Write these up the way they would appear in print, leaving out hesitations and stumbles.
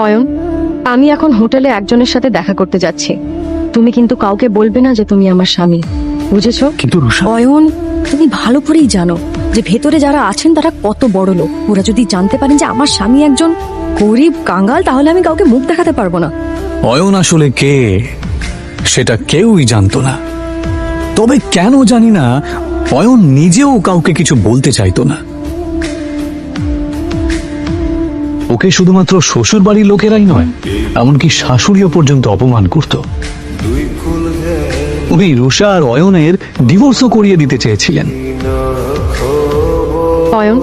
অয়ন, আমি এখন হোটেলে একজনের সাথে দেখা করতে যাচ্ছি। তুমি কিন্তু কাউকে বলবে না যে তুমি আমার স্বামী, বুঝেছো? কিন্তু রুষা, অয়ন, তুমি ভালো করেই জানো যে ভেতরে যারা আছেন তারা কত বড় লোক। ওরা যদি জানতে পারেন যে আমার স্বামী একজন গরিব কাঙ্গাল, তাহলে আমি কাউকে মুখ দেখাতে পারবো না। অয়ন আসলে কে সেটা কেউই জানতো না। তবে কেন জানি না, অয়ন নিজেও কাউকে কিছু বলতে চাইতো না। ওকে শুধুমাত্র শ্বশুর বাড়ির লোকেরাই নয়, এমনকি শাশুড়িও পর্যন্ত অপমান করত। উনি রুষা আর অয়নের ডিভোর্সও করিয়ে দিতে চেয়েছিলেন। অয়ন,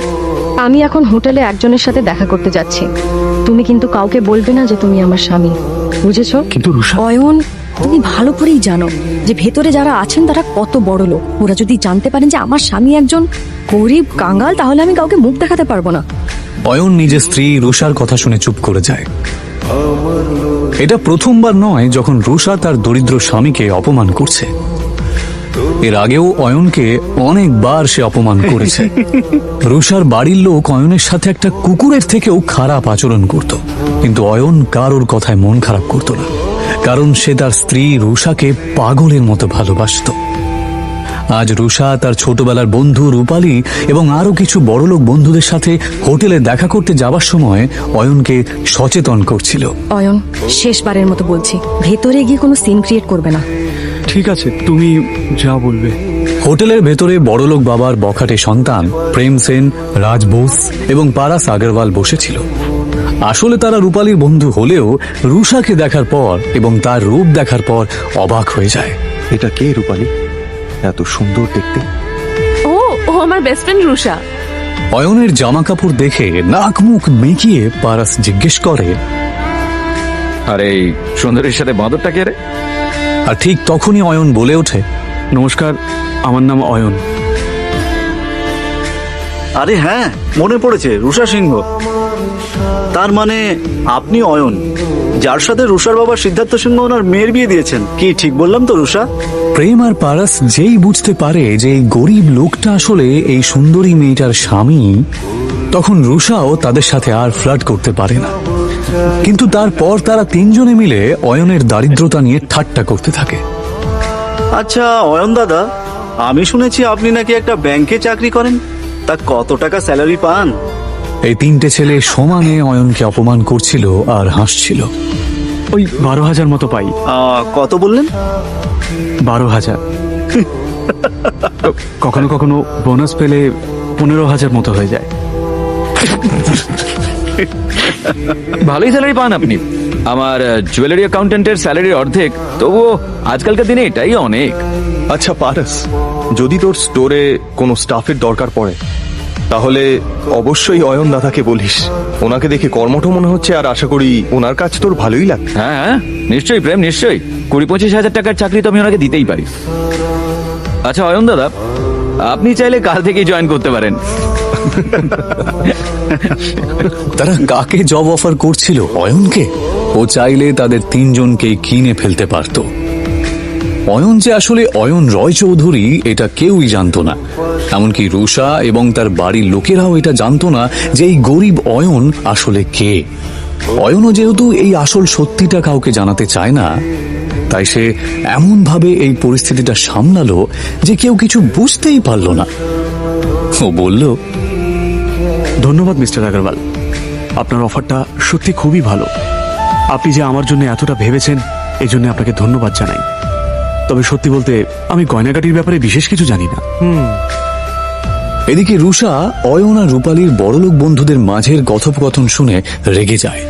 আমি এখন হোটেলে একজনের সাথে দেখা করতে যাচ্ছি। তুমি কিন্তু কাউকে বলবে না যে তুমি আমার স্বামী, বুঝেছো? কিন্তু রুষা, অয়ন, তুমি ভালো করেই জানো যে ভেতরে যারা আছেন তারা কত বড় লোক। ওরা যদি জানতে পারেন যে আমার স্বামী একজন গরিব কাঙ্গাল, তাহলে আমি কাউকে মুখ দেখাতে পারবো না। অয়ন নিজের স্ত্রী রুষার কথা শুনে চুপ করে যায়। এটা প্রথমবার নয় যখন রুষা তার দরিদ্র স্বামীকে অপমান করছে। এর আগেও অয়নকে অনেকবার সে অপমান করেছে। রুষার বাড়ির লোক অয়নের সাথে একটা কুকুরের থেকেও খারাপ আচরণ করত, কিন্তু অয়ন কারোর কথায় মন খারাপ করত না, কারণ সে তার স্ত্রী রুষাকে পাগলের মতো ভালোবাসত। আজ রুষা তার ছোটবেলার বন্ধু রূপালী এবং আরো কিছু বড়লোক বন্ধুদের সাথে হোটেলে দেখা করতে যাবার সময় অয়নকে সচেতন করছিল। অয়ন, শেষবারের মতো বলছি, ভেতরে গিয়ে কোনো সিন ক্রিয়েট করবে না। ঠিক আছে, তুমি যা বলবে। হোটেলের ভেতরে বড়লোক বাবার বখাটে সন্তান প্রেম সেন, রাজ বোস এবং পারাস আগরওয়াল বসেছিল। আসলে তারা রূপালীর বন্ধু হলেও রুষাকে দেখার পর এবং তার রূপ দেখার পর অবাক হয়ে যায়। এটা কে রূপালী? এত সুন্দর দেখতে। ও ও আমার বেস্ট ফ্রেন্ড রুষা। অয়নের জামা কাপড় দেখে নাক মুখ মেকিয়ে পারাস জিজ্ঞেস করে, আরে এই সুন্দরীর সাথে বাঁদরটা কে রে? আর ঠিক তখনই অয়ন বলে ওঠে, নমস্কার, আমার নাম অয়ন। আরে হ্যাঁ, মনে পড়েছে, রুষা সিংহ। তার মানে আপনি অয়ন, যার সাথে রুষার বাবা সিদ্ধার্থ সিংহ ওনার মেয়ের বিয়ে দিয়েছেন। কি ঠিক বললাম তো রুষা? প্রেম আর পারাস যেই বুঝতে পারে যে এই গরিব লোকটা আসলে এই সুন্দরী মেয়েটার স্বামী, তখন রুষাও তাদের সাথে আর ফ্লার্ট করতে পারে না। কিন্তু তারপর তারা তিনজনে মিলে অয়নের দারিদ্রতা নিয়ে ঠাট্টা করতে থাকে। আচ্ছা অয়ন দাদা, আমি শুনেছি আপনি নাকি একটা ব্যাংকে চাকরি করেন। তা কত টাকা স্যালারি পান? এই তিনটে ছেলে সমানে অয়নকে অপমান করছিল আর হাসছিল। ওই 12,000 মতো পাই। কত বললেন? 12,000। কখনো কখনো বোনাস পেলে 15,000 মতো হয়ে যায়। ভালোই স্যালারি পান আপনি। আমার জুয়েলারি অ্যাকাউন্টেন্টের স্যালারির অর্ধেক, তবুও আজকালকার দিনে এটাই অনেক। আচ্ছা পারাস, যদি তোর স্টোরে কোনো স্টাফের দরকার পড়ে তাহলে অবশ্যই অয়ন দাদাকে বলিস। ওনাকে দেখে কর্মঠ মনে হচ্ছে, আর আশা করি ওনার কাজ তোর ভালোই লাগবে। হ্যাঁ হ্যাঁ, নিশ্চয়ই প্রেম, নিশ্চয়ই। 20-25 হাজার টাকার চাকরি তো আমি ওনাকে দিতেই পারি। আচ্ছা অয়ন দাদা, আপনি চাইলে কাল থেকেই জয়েন করতে পারেন। তারা কাকে জব অফার করছিল? অয়নকে। ও চাইলে তাদের তিনজনকেই কিনে ফেলতে পারত। অয়ন যে আসলে অয়ন রয় চৌধুরী এটা কেউই জানতো না, এমনকি রুষা এবং তার বাড়ির লোকেরাও এটা জানতো না যে এই গরিব অয়ন আসলে কে। অয়নও যেহেতু এই আসল সত্যিটা কাউকে জানাতে চায় না, তাই সে এমন ভাবে এই পরিস্থিতিটা সামলালো যে কেউ কিছু বুঝতেই পারল না। ও বলল, ধন্যবাদ মিস্টার আগরওয়াল, আপনার অফারটা সত্যি খুবই ভালো। আপনি যে আমার জন্য এতটা ভেবেছেন, এই জন্য আপনাকে ধন্যবাদ জানাই। তবে সত্যি বলতে আমি গয়নাগাটির ব্যাপারে বিশেষ কিছু জানি না। এদিকে রুষা অয়ন আর রূপালীর বড়লোক বন্ধুদের মাঝের কথোপকথন শুনে রেগে যায়।